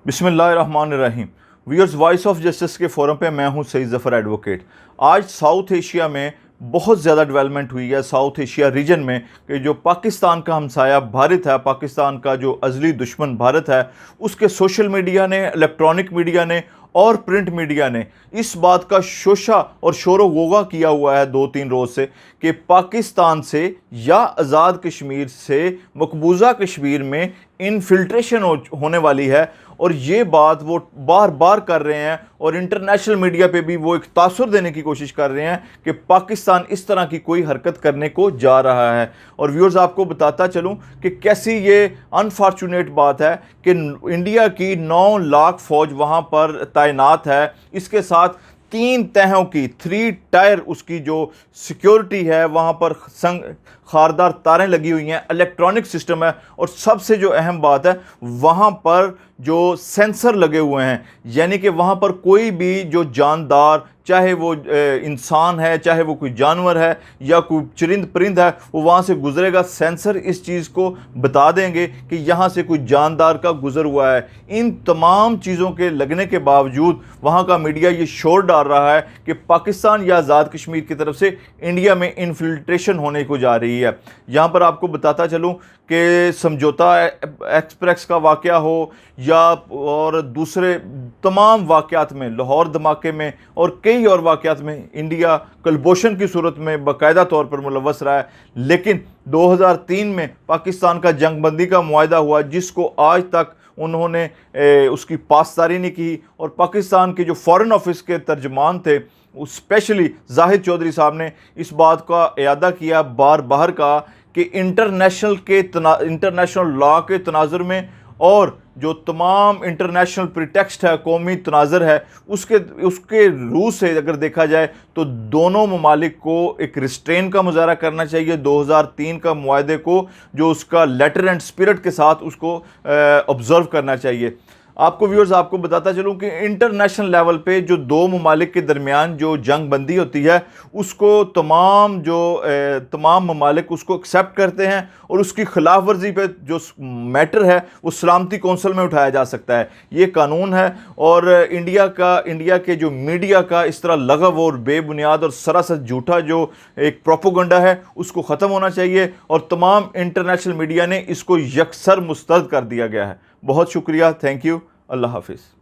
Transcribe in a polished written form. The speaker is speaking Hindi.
बिस्मिल्लाहिर्रहमानिर्रहीम। व्यूअर्स, वॉइस ऑफ जस्टिस के फोरम पे मैं हूं सईद ज़फ़र एडवोकेट। आज साउथ एशिया में बहुत ज़्यादा डेवलपमेंट हुई है। साउथ एशिया रीजन में कि जो पाकिस्तान का हमसाया भारत है, पाकिस्तान का जो अज़ली दुश्मन भारत है, उसके सोशल मीडिया ने, इलेक्ट्रॉनिक मीडिया ने और प्रिंट मीडिया ने इस बात का शोशा और शोर गोगा किया हुआ है 2-3 रोज़ से कि पाकिस्तान से या आज़ाद कश्मीर से मकबूजा कश्मीर में इनफिल्ट्रेशन होने वाली है। और ये बात वो बार बार कर रहे हैं और इंटरनेशनल मीडिया पे भी वो एक तासुर देने की कोशिश कर रहे हैं कि पाकिस्तान इस तरह की कोई हरकत करने को जा रहा है। और व्यूअर्स, आपको बताता चलूं कि कैसी ये अनफॉर्चुनेट बात है कि इंडिया की 9 लाख फ़ौज वहाँ पर तैनात है। इसके साथ 3 तहों की 3 टायर उसकी जो सिक्योरिटी है, वहाँ पर खारदार तारें लगी हुई हैं, इलेक्ट्रॉनिक सिस्टम है और सबसे जो अहम बात है, वहाँ पर जो सेंसर लगे हुए हैं, यानी कि वहाँ पर कोई भी जो जानदार, चाहे वो इंसान है, चाहे वो कोई जानवर है या कोई चरिंद परिंद है, वो वहाँ से गुजरेगा, सेंसर इस चीज़ को बता देंगे कि यहाँ से कोई जानदार का गुजर हुआ है। इन तमाम चीज़ों के लगने के बावजूद वहाँ का मीडिया ये शोर डाल रहा है कि पाकिस्तान या आज़ाद कश्मीर की तरफ से इंडिया में इन्फिल्ट्रेशन होने को जा रही है। यहाँ पर आपको बताता चलूँ कि समझौता एक्सप्रेस का वाक़या हो या और दूसरे तमाम वाक़यात में, लाहौर धमाके में और कई और वाक़यात में इंडिया कलभूषण की सूरत में बाकायदा तौर पर मुलव्वस रहा है। लेकिन 2003 में पाकिस्तान का जंगबंदी का मुआहदा हुआ, जिसको आज तक उन्होंने उसकी पासदारी नहीं की। और पाकिस्तान के जो फ़ॉरेन ऑफिस के तर्जमान थे, स्पेशली जाहिद चौधरी साहब ने इस बात का इयादा किया बार बार का कि इंटरनेशनल लॉ के तनाजुर में और जो तमाम इंटरनेशनल प्रीटेक्स्ट है, कौमी तनाज़र है, उसके रूह से अगर देखा जाए तो दोनों ममालिक को एक रिस्ट्रेन का मुजाहरा करना चाहिए। 2003 का मुआहदे को, जो उसका लेटर एंड स्पिरिट के साथ उसको ऑब्ज़र्व करना चाहिए। आपको व्यूअर्स, आपको बताता चलूँ कि इंटरनेशनल लेवल पे जो दो ममालिक के दरमियान जो जंग बंदी होती है, उसको तमाम ममालिक उसको एक्सेप्ट करते हैं और उसकी खिलाफ वर्जी पे जो मैटर है वो सलामती कौंसिल में उठाया जा सकता है। ये कानून है। और इंडिया के जो मीडिया का इस तरह लगव और बेबुनियाद और सरासर झूठा जो एक प्रोपोगंडा है, उसको ख़त्म होना चाहिए और तमाम इंटरनेशनल मीडिया ने इसको यकसर मुस्तरद कर दिया गया है। बहुत शुक्रिया, थैंक यू, अल्लाह हाफिज़।